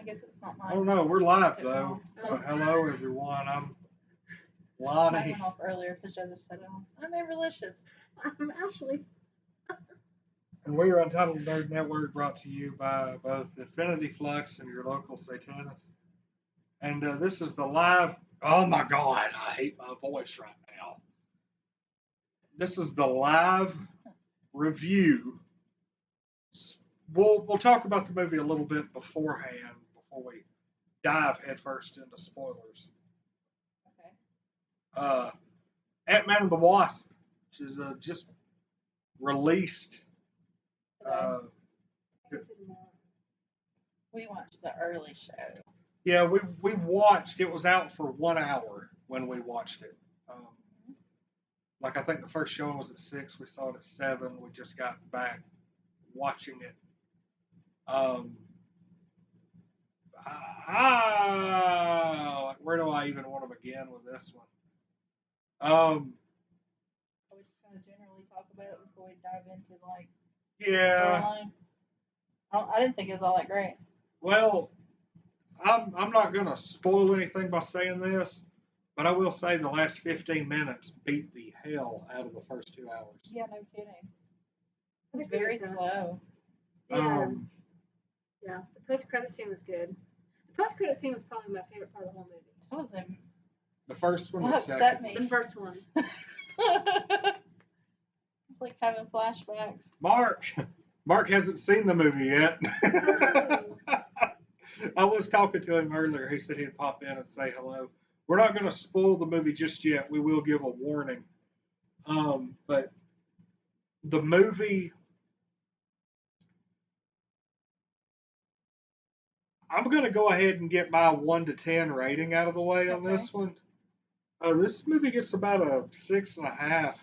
guess it's not I mine. don't know. We're live though. Hello everyone. I'm Mine Lonnie. went off earlier because Joseph said, "Oh, I'm Amberlicious." I'm Ashley. And we are Untitled Nerd Network, brought to you by both Infinity Flux and your local Satanist. And this is the live. Oh my God, I hate my voice right now. This is the live review. We'll talk about the movie a little bit beforehand before we dive headfirst into spoilers. Okay. Ant-Man and the Wasp, which is just released. We watched the early show. Yeah, we watched. It was out for 1 hour when we watched it. Like I think the first showing was at 6. We saw it at 7. We just got back watching it. Like where do I even want to begin with this one? We just kind of generally talk about it before we dive into like Yeah. storyline. I didn't think it was all that great. Well, I'm not gonna spoil anything by saying this, but I will say the last 15 minutes beat the hell out of the first 2 hours. Yeah, no kidding. It was very slow. Yeah. Yeah. The post-credit scene was good. The post-credit scene was probably my favorite part of the whole movie. That was him. The first one, That the upset second me. one. The first one. It's like having flashbacks. Mark hasn't seen the movie yet. I was talking to him earlier. He said he'd pop in and say hello. We're not going to spoil the movie just yet. We will give a warning. But the movie, I'm going to go ahead and get my 1 to 10 rating out of the way on this one. This movie gets about a 6.5.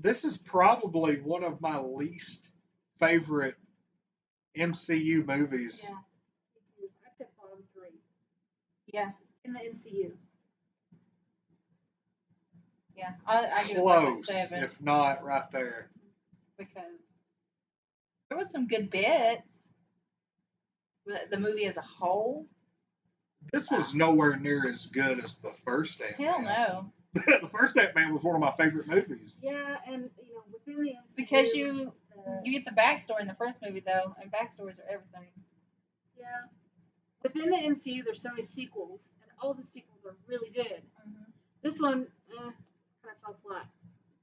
This is probably one of my least favorite MCU movies. Yeah. I'd say bottom 3. Yeah. In the MCU. Yeah. I give it Close, like a 7. if not right there. Because there was some good bits. But the movie as a whole. This was nowhere near as good as the first Ant-Man. Hell no. The first Ant-Man was one of my favorite movies. Yeah, and within the MCU, Because you get the backstory in the first movie though, and backstories are everything. Yeah. Within the MCU, there's so many sequels, and all the sequels are really good. Mm-hmm. This one, kind of fell flat.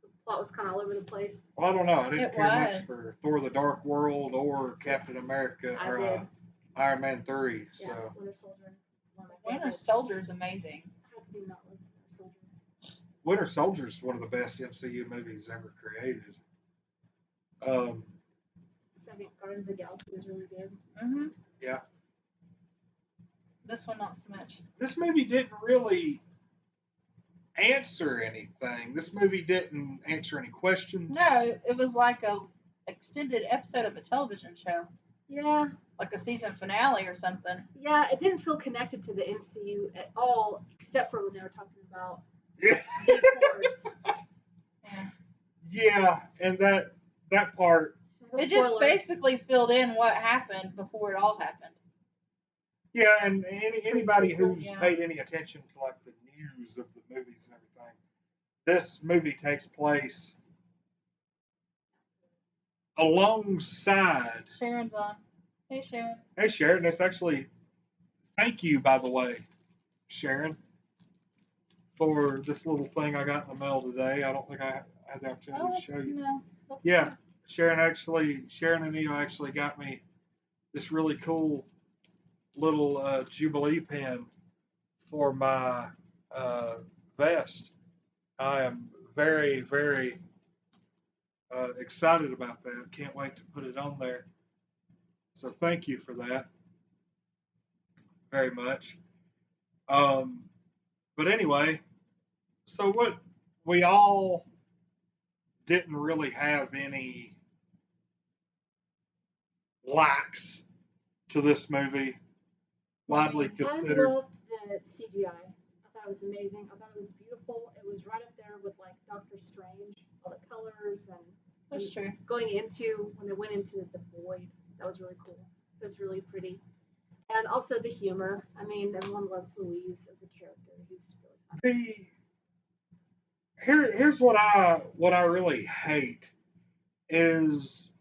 The plot was kind of all over the place. Well, I don't know. I didn't care much was. for Thor: The Dark World or Captain America or Iron Man 3. Yeah, So Winter Soldier. One of my Winter favorites. Soldier is amazing. How could you not love Winter Soldier? Winter Soldier is one of the best MCU movies ever created. Second Guardians of the Galaxy was really good. Mm-hmm. Yeah. This one not so much. This movie didn't really answer anything. This movie didn't answer any questions. No, it was like a extended episode of a television show. Yeah. Like a season finale or something. Yeah, it didn't feel connected to the MCU at all, except for when they were talking about Yeah. big wars. Yeah, and that part. It just basically filled in what happened before it all happened. Yeah, and anybody who's paid any attention to like the news of the movies and everything, this movie takes place alongside. Sharon's on. Hey, Sharon. Hey, Sharon. It's actually, thank you, by the way, Sharon, for this little thing I got in the mail today. I don't think I had the opportunity to show you. No, yeah, Sharon and Neil actually got me this really cool little Jubilee pin for my vest. I am very, very excited about that. Can't wait to put it on there. So thank you for that very much. But anyway, so what we all didn't really have any likes to this movie. Widely considered. I loved the CGI. I thought it was amazing. I thought it was beautiful. It was right up there with like Doctor Strange, all the colors and that's true. Going into when they went into the void, that was really cool. It was really pretty. And also the humor. I mean, everyone loves Louise as a character. He's really fun. Here's what I really hate is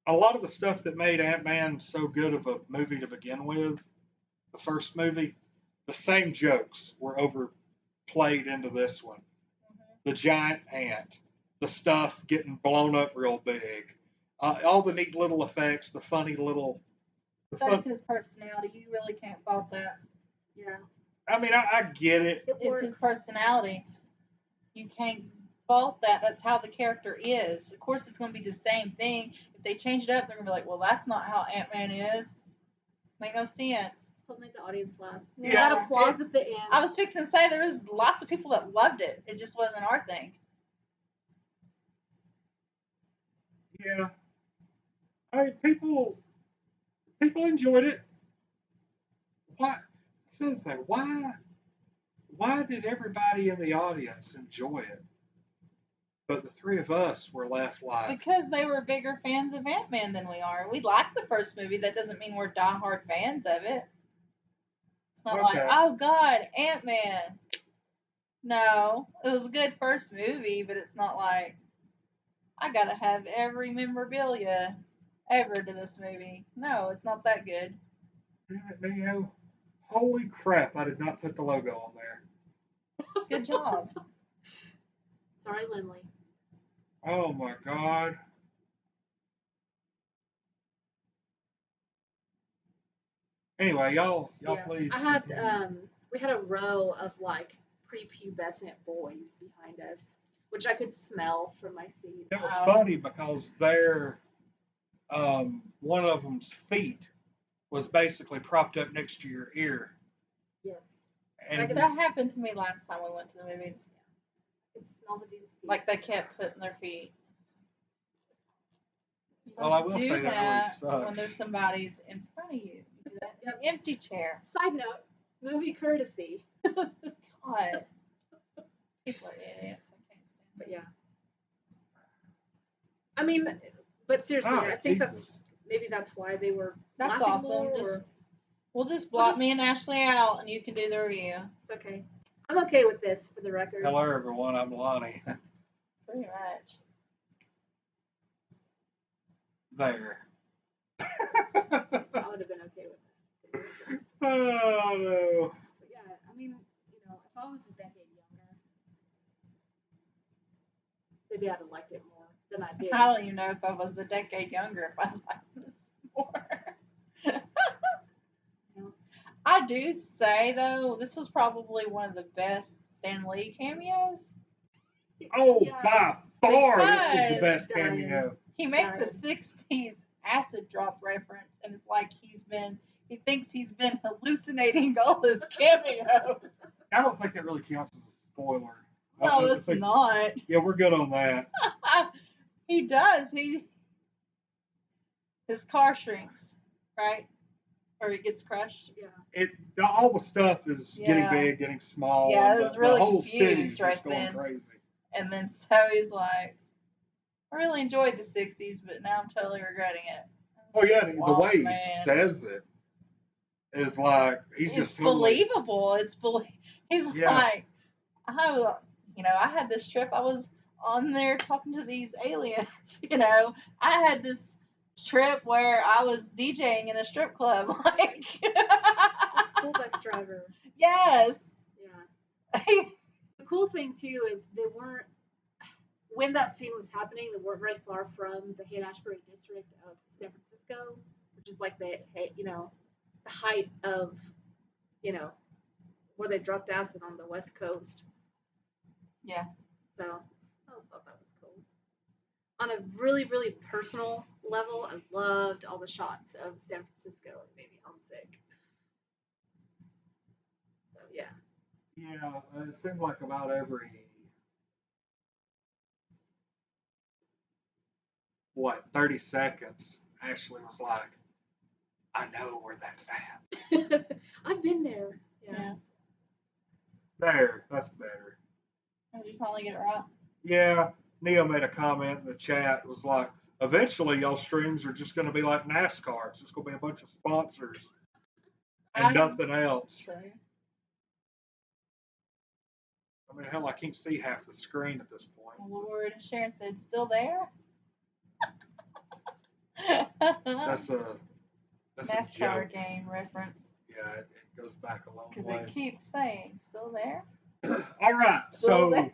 a lot of the stuff that made Ant-Man so good of a movie to begin with, the first movie, the same jokes were overplayed into this one. The giant ant, the stuff getting blown up real big, all the neat little effects, the funny little. That's his personality. You really can't fault that. Yeah. I mean, I get it. It's his personality. You can't fault that. That's how the character is. Of course, it's going to be the same thing. If they change it up, they're going to be like, well, that's not how Ant-Man is. Make no sense. So it made the audience laugh. Yeah. That applause at the end. I was fixing to say there was lots of people that loved it. It just wasn't our thing. Yeah. I mean, people enjoyed it. Why? That's another thing. Why did everybody in the audience enjoy it? But the three of us were left like. Because they were bigger fans of Ant-Man than we are. We liked the first movie. That doesn't mean we're diehard fans of it. It's not like, oh God, Ant-Man. No, it was a good first movie, but it's not like I gotta have every memorabilia ever to this movie. No, it's not that good. Damn it, Neo. Holy crap, I did not put the logo on there. Good job. Sorry, Lindley. Oh my God. Anyway, y'all please. I had we had a row of like prepubescent boys behind us, which I could smell from my seat. It was funny because one of them's feet was basically propped up next to your ear. Yes. And that happened to me last time we went to the movies. I could smell the dude's feet. Like they kept putting their feet. Well, I will say that really sucks. When there's somebody's in front of you. An empty chair. Side note, movie courtesy. God. People are idiots. I can't stand But yeah. I mean, but seriously, I think that's why they were. That's awesome. We'll just block me and Ashley out, and you can do the review. It's okay. I'm okay with this, for the record. Hello, everyone. I'm Lonnie. Pretty much. There. I would have been okay with that. Oh no. But yeah, I mean, if I was a decade younger, maybe I'd have liked it more than I did. I don't even know if I was a decade younger if I liked this more. I do say though, this was probably one of the best Stan Lee cameos. Oh, yeah. By far, this was the best cameo. He makes a 60s acid drop reference, and it's like he thinks he's been hallucinating all his cameos. I don't think that really counts as a spoiler. No, it's not. Yeah, we're good on that. He does. His car shrinks, right? Or it gets crushed. Yeah. All the stuff is getting big, getting small. Yeah, it was really the whole city's right just going then. crazy. And then so he's like, I really enjoyed the 60s, but now I'm totally regretting it. Oh yeah, the way he says it is like he's just totally believable. He's like, I had this trip. I was on there talking to these aliens. I had this trip where I was DJing in a strip club. Like a school bus driver. Yes. Yeah. The cool thing too is they weren't. When that scene was happening, they weren't very far from the Haight-Ashbury district of San Francisco, which is like the height of, where they dropped acid on the West Coast. Yeah. So I thought that was cool. On a really, really personal level, I loved all the shots of San Francisco and made me homesick. So yeah. Yeah, it seemed like about every 30 seconds, Ashley was like, I know where that's at. I've been there. Yeah. There, that's better. Did you finally get it right? Yeah, Neo made a comment in the chat. It was like, eventually y'all streams are just going to be like NASCAR. It's just going to be a bunch of sponsors. and nothing else. So, I mean, hell, I can't see half the screen at this point. oh Lord, Sharon said, still there? That's a NASCAR joke. game reference. Yeah, it goes back a long Because way. it keeps saying, still there? All right, Still so there.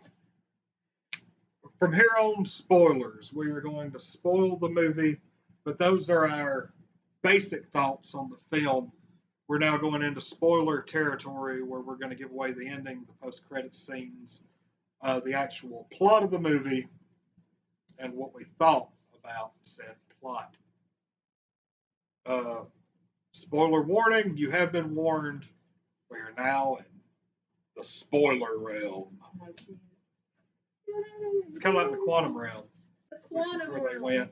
from here on, spoilers. We are going to spoil the movie, but those are our basic thoughts on the film. We're now going into spoiler territory where we're going to give away the ending, the post-credit scenes, the actual plot of the movie, and what we thought about said plot. Spoiler warning, you have been warned. We are now in the spoiler realm. It's kind of like the quantum realm, The which is quantum where they realm. went.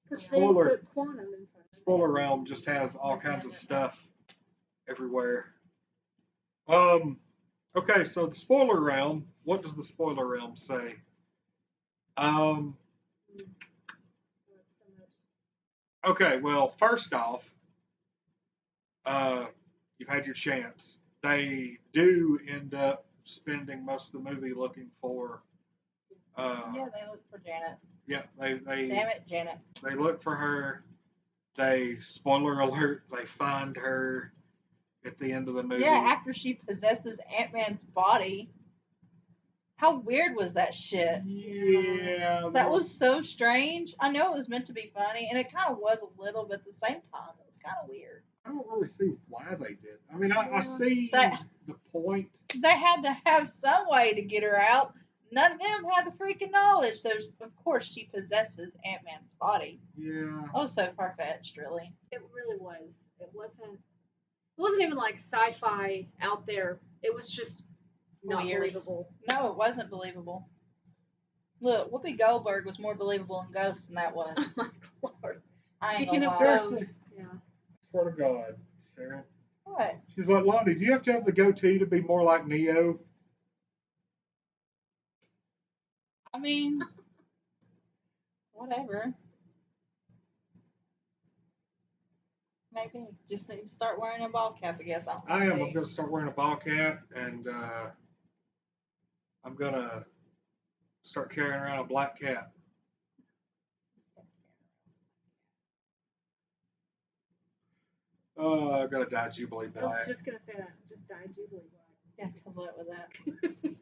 Because they Spoiler. put quantum in front of it. Spoiler realm just has all kinds of stuff everywhere. Okay, so the spoiler realm, what does the spoiler realm say? Okay, well, first off, you've had your chance. They do end up spending most of the movie looking for. Yeah, they look for Janet. Yeah, they Damn it, Janet. They look for her. They, spoiler alert, they find her at the end of the movie. Yeah, after she possesses Ant-Man's body. How weird was that shit? Yeah, That was so strange. I know it was meant to be funny, and it kind of was a little, but at the same time, it was kind of weird. I don't really see why they did. I mean, I see the point. They had to have some way to get her out. None of them had the freaking knowledge, so of course she possesses Ant-Man's body. Yeah. That was so far-fetched, really. It really was. It wasn't even like sci-fi out there. It was just not Weird. believable. No, it wasn't believable. Look, Whoopi Goldberg was more believable in Ghost than that was. Oh my lord. I ain't Speaking gonna of lie. ghosts, yeah. Swear to God, Sharon. What? She's like, Lonnie, do you have to have the goatee to be more like Neo? I mean, whatever. Maybe. Just need to start wearing a ball cap, I guess. I am. I'm going to start wearing a ball cap, and I'm going to start carrying around a black cat. Oh, I'm going to dye Jubilee black. I was just going to say that. Just dye Jubilee black. Yeah, come up with that. I'm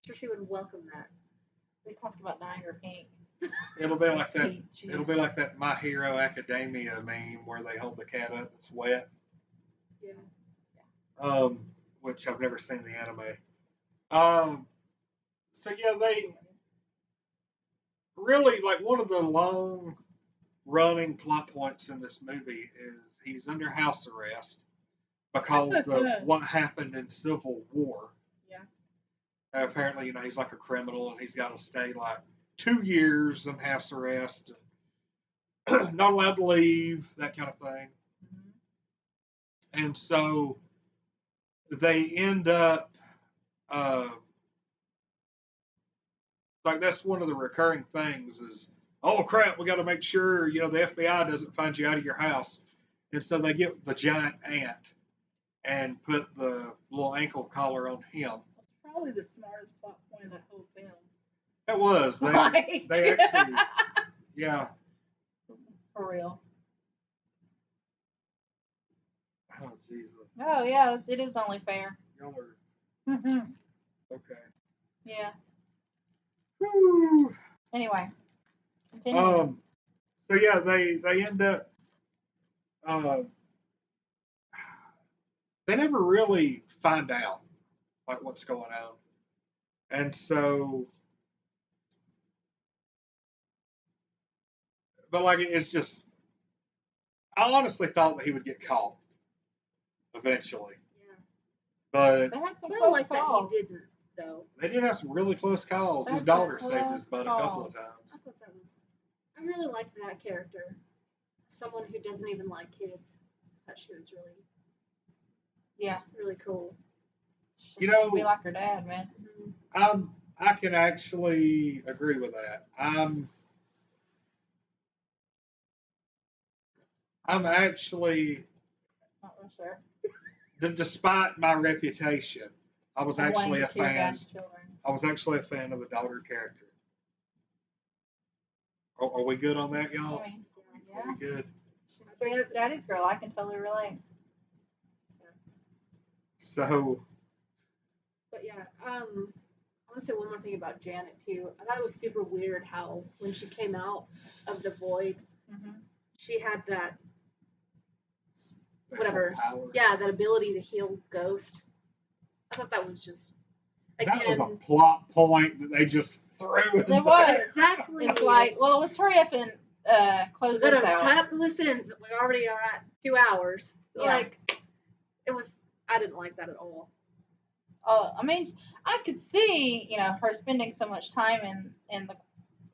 sure she would welcome that. We talked about dyeing her pink. It'll be like that. Pink, It'll be like that My Hero Academia meme where they hold the cat up. It's wet. Yeah. Which I've never seen the anime. So yeah, they really like one of the long running plot points in this movie is he's under house arrest because of what happened in Civil War. Yeah. Apparently, he's like a criminal and he's got to stay like 2 years in house arrest, not allowed to leave, that kind of thing. Mm-hmm. And so they end up like that's one of the recurring things is, oh crap, we got to make sure the FBI doesn't find you out of your house, and so they get the giant ant and put the little ankle collar on him. That's probably the smartest plot point of that whole film. It was. They actually, yeah. For real. Oh Jesus. Oh yeah, it is only fair. Y'all are okay. Yeah. Woo. Anyway, continue. So yeah, they end up. They never really find out like what's going on, and so. But like it's just, I honestly thought that he would get caught eventually. Yeah. But they had some I close like calls. that he didn't, though. They did have some really close calls. His daughter saved his butt a couple of times. I thought that was. I really liked that character. Someone who doesn't even like kids. I thought she was really. Yeah. Really cool. Be like her dad, man. Mm-hmm. I can actually agree with that. I'm actually. Not really sure. despite my reputation, I was actually a tear fan. gas children. I was actually a fan of the daughter character. Are we good on that, y'all? I mean, Are yeah. we good? She's straight up daddy's girl. I can totally relate. So. But yeah, I want to say one more thing about Janet too. I thought it was super weird how when she came out of the void, she had that whatever, Power. yeah, that ability to heal ghost. I thought that was just again, that was a plot point that they just threw. It was exactly. It's like, well, let's hurry up and close We're this gonna out. tie up the loose ends. We already are at 2 hours. Yeah. Like it was. I didn't like that at all. I mean, I could see, her spending so much time in the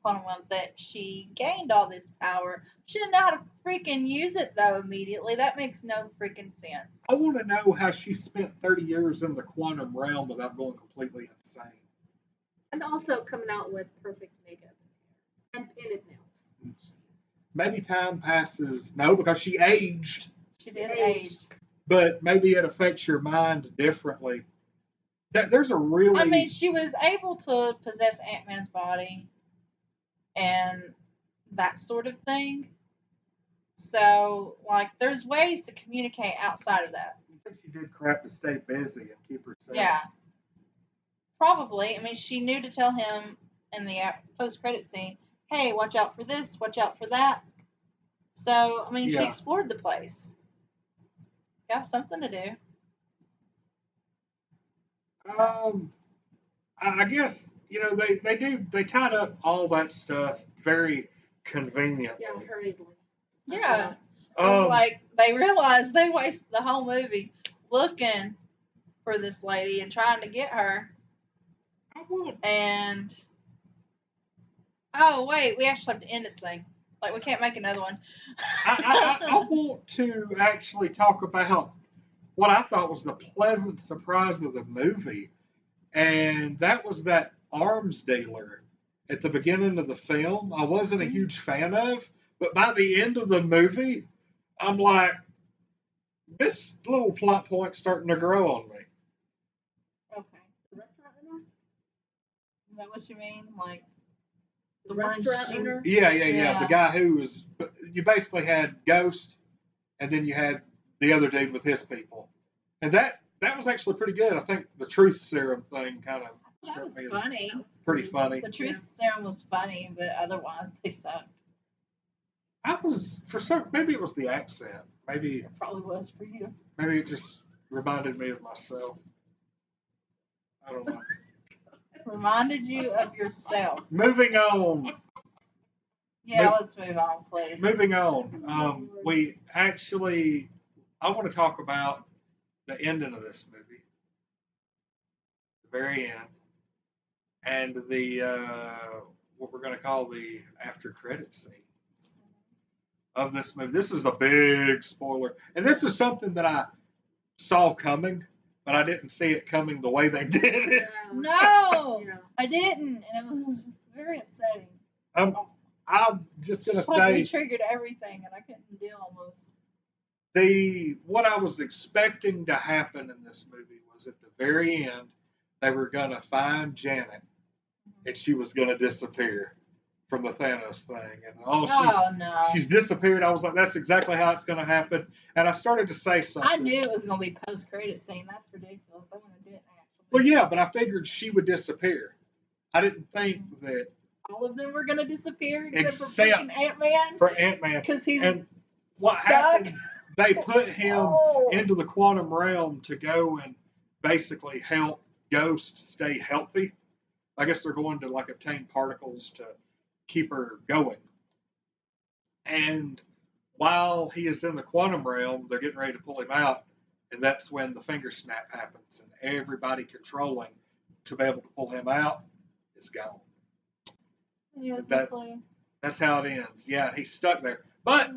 quantum realm that she gained all this power. She didn't know how to freaking use it though immediately. That makes no freaking sense. I want to know how she spent 30 years in the quantum realm without going completely insane. And also coming out with perfect makeup and painted nails. Maybe time passes. No, because she aged. She did age. But maybe it affects your mind differently. There's a really. I mean, she was able to possess Ant-Man's body and that sort of thing. So, like, there's ways to communicate outside of that. You think she did crap to stay busy and keep herself? Yeah. Probably. I mean, she knew to tell him in the post-credit scene, hey, watch out for this, watch out for that. So, I mean, she explored the place. Got something to do. I guess, they tied up all that stuff very conveniently. Yeah, hurriedly. Yeah. It was like they realized they wasted the whole movie looking for this lady and trying to get her. And oh wait, we actually have to end this thing. Like we can't make another one. I want to actually talk about what I thought was the pleasant surprise of the movie, and that was that arms dealer at the beginning of the film. I wasn't a huge fan of, but by the end of the movie, I'm like, this little plot point's starting to grow on me. Okay. The restaurant owner? Is that what you mean? Like the restaurant owner? Yeah. The guy who was, you basically had Ghost, and then you had the other dude with his people, and that was actually pretty good. I think the truth serum thing kind of that was funny. Pretty funny. The truth serum was funny, but otherwise they sucked. Maybe it was the accent. Maybe it probably was for you. Maybe it just reminded me of myself. I don't know. Reminded you of yourself. Moving on. Yeah, let's move on, please. Moving on. I want to talk about the ending of this movie, the very end, and the what we're going to call the after credit scenes of this movie. This is a big spoiler, and this is something that I saw coming, but I didn't see it coming the way they did it. No, I didn't, and it was very upsetting. I'm just gonna say like we triggered everything, and I couldn't deal almost. What I was expecting to happen in this movie was at the very end, they were gonna find Janet, and she was gonna disappear from the Thanos thing, and she's disappeared. I was like, that's exactly how it's gonna happen, and I started to say something. I knew it was gonna be post-credit scene. That's ridiculous. I wouldn't do it actually. Well, yeah, but I figured she would disappear. I didn't think that all of them were gonna disappear except for Ant-Man. For Ant-Man, because he's what stuck. happens? They put him into the quantum realm to go and basically help Ghost stay healthy. I guess they're going to obtain particles to keep her going. And while he is in the quantum realm, they're getting ready to pull him out, and that's when the finger snap happens, and everybody controlling to be able to pull him out is gone. That's how it ends. Yeah, he's stuck there. But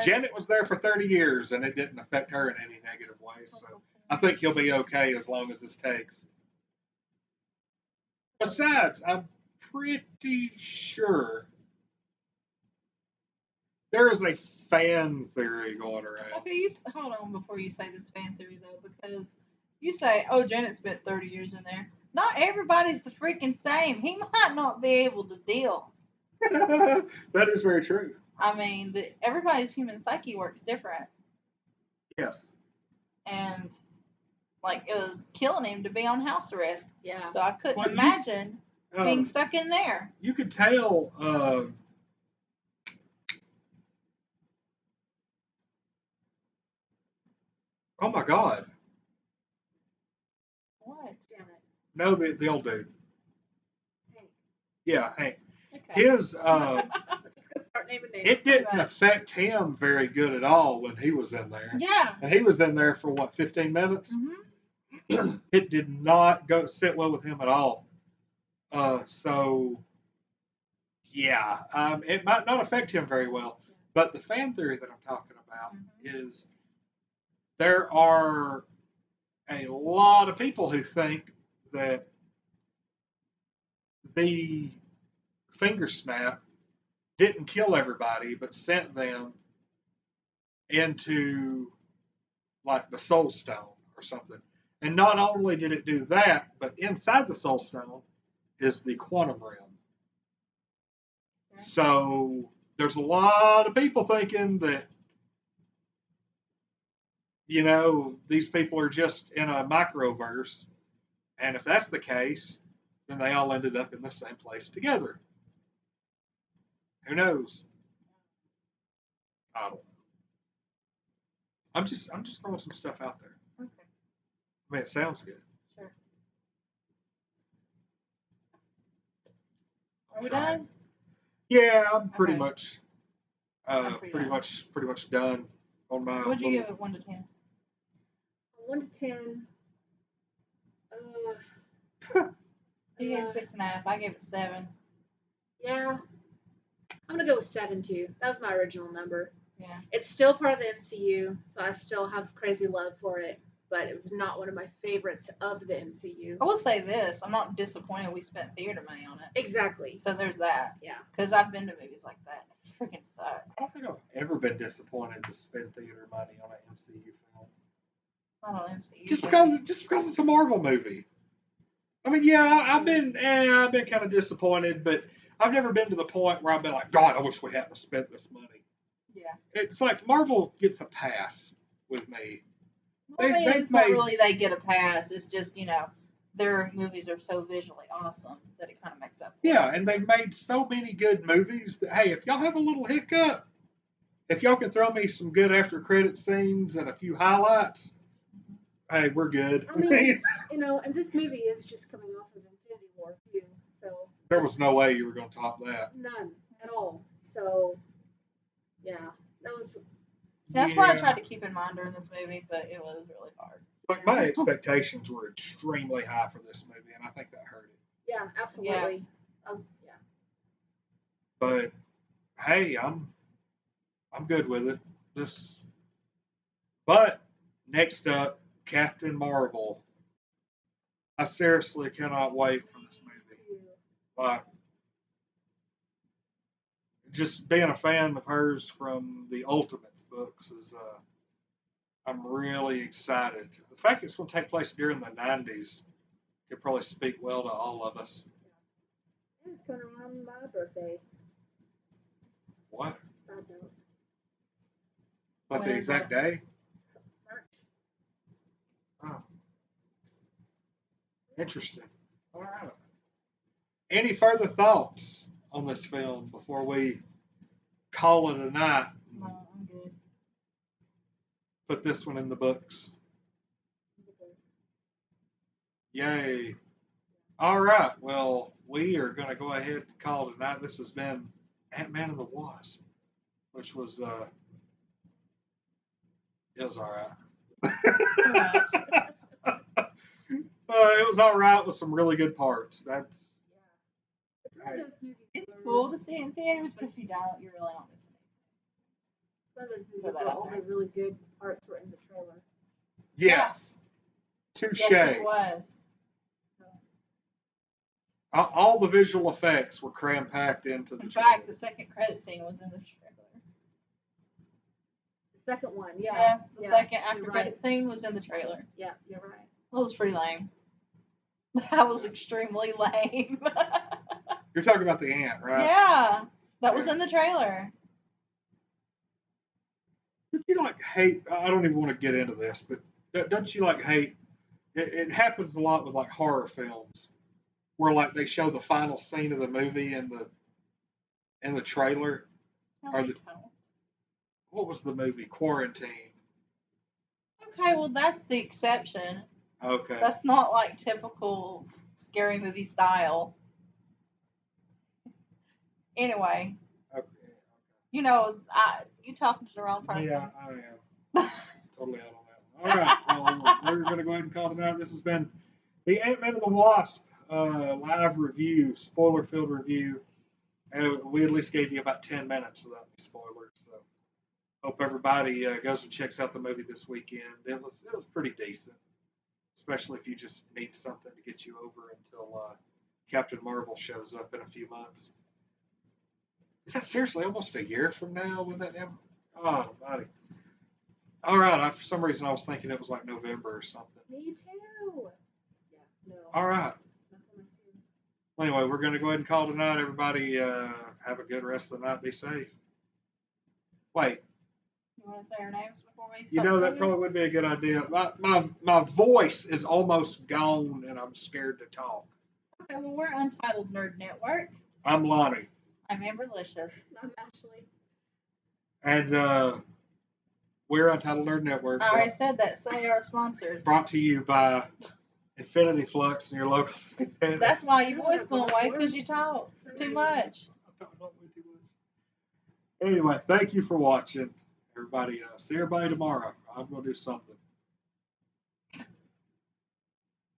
Janet was there for 30 years, and it didn't affect her in any negative way. So I think he'll be okay as long as this takes. Besides, I'm pretty sure there is a fan theory going around. Okay, hold on before you say this fan theory though, because you say, "Oh, Janet spent 30 years in there." Not everybody's the freaking same. He might not be able to deal. That is very true. I mean, everybody's human psyche works different, Yes. and like it was killing him to be on house arrest. Yeah. So I couldn't Well, imagine being Um, stuck in there. you could tell. Oh my God! What? Janet. No, the old dude. Hank. Yeah, Hank. Okay. His Just gonna start naming names. it didn't much. affect him very good at all when he was in there. Yeah. And he was in there for what, 15 minutes? Mm-hmm. It did not sit well with him at all. So yeah, it might not affect him very well. But the fan theory that I'm talking about is there are a lot of people who think that the finger snap didn't kill everybody, but sent them into like the soul stone or something. And not only did it do that, but inside the soul stone is the quantum realm. So there's a lot of people thinking that, you know, these people are just in a microverse. And if that's the case, then they all ended up in the same place together. Who knows? I don't know. I'm just throwing some stuff out there. Okay. I mean, it sounds good. Sure. Are we done? Yeah, I'm pretty Okay. much, I'm pretty much done on my. What'd you give it 1 to 10? 1 to 10. You gave it 6.5. I gave it 7. Yeah. I'm gonna go with 7 too. That was my original number. Yeah. It's still part of the MCU, so I still have crazy love for it. But it was not one of my favorites of the MCU. I will say this: I'm not disappointed we spent theater money on it. Exactly. So there's that. Yeah. Because I've been to movies like that. It freaking sucks. I don't think I've ever been disappointed to spend theater money on an MCU film. Not on MCU. Just because it's a Marvel movie. I mean, yeah, I've been kind of disappointed, but I've never been to the point where I've been like, God, I wish we hadn't spent this money. Yeah. It's like Marvel gets a pass with me. Well, I mean, it's not really they get a pass. It's just, you know, their movies are so visually awesome that it kind of makes up for Yeah, it. and they've made so many good movies that, hey, if y'all have a little hiccup, if y'all can throw me some good after credit scenes and a few highlights, hey, we're good. I mean, you know, and this movie is just coming off of Infinity War too, so there was no way you were going to top that. none at all. So, yeah, that was. That's what I tried to keep in mind during this movie, but it was really hard. Like my expectations were extremely high for this movie, and I think that hurt it. Yeah, absolutely. Yeah. But hey, I'm good with it. But next up, Captain Marvel. I seriously cannot wait for this movie. Like, just being a fan of hers from the Ultimates books is, I'm really excited. The fact it's going to take place during the 90s could probably speak well to all of us. It's going around my birthday. What? Side note. What, the exact day? March. Oh. Interesting. All right. Any further thoughts on this film before we call it a night? No, I'm good. Put this one in the books. Yay. All right. Well, we are going to go ahead and call it a night. This has been Ant-Man and the Wasp, which was, it was all right. It was all right with some really good parts. That's. It's one of those movies. It's cool to see it in theaters, but if you don't, you're really not missing It's one of those movies where all the really good parts were in the trailer. Yes. Touche. Yes, it was. All the visual effects were cram packed into the In trailer. fact, the second credit scene was in the trailer. second one. Yeah, Yeah. the Yeah, second after you're credit right. scene was in the trailer. Yeah, you're right. That was pretty lame. That was extremely lame. You're talking about the ant, right? Yeah, that was Yeah. in the trailer. Don't you like hate? I don't even want to get into this, but don't you like hate? It happens a lot with like horror films, where like they show the final scene of the movie in the trailer. No, Or I the don't. what was the movie? Quarantine. Okay, well that's the exception. Okay. That's not like typical scary movie style. Anyway, Okay. you talking to the wrong person. Yeah, I am. Totally out on that one. All right. Well, we're going to go ahead and call it out. This has been the Ant-Man and the Wasp live review, spoiler-filled review. We at least gave you about 10 minutes without any spoilers. So hope everybody goes and checks out the movie this weekend. It was pretty decent, especially if you just need something to get you over until Captain Marvel shows up in a few months. Is that seriously almost a year from now when that ever? Oh, buddy. All right. For some reason, I was thinking it was like November or something. Me too. Yeah, no. All right. Not till next year. Well, anyway, we're going to go ahead and call it a night. Everybody have a good rest of the night. Be safe. Wait. You want to say our names before we You start know, that moving? probably would be a good idea. My voice is almost gone, and I'm scared to talk. Okay, well, we're Untitled Nerd Network. I'm Lonnie. I'm Amberlicious. I'm Ashley. And we're Untitled Nerd Network. I already said that. Say our sponsors. Brought to you by Infinity Flux and your local. That's why your voice going away, because you talk too much. Anyway, thank you for watching. Everybody, see everybody tomorrow. I'm going to do something.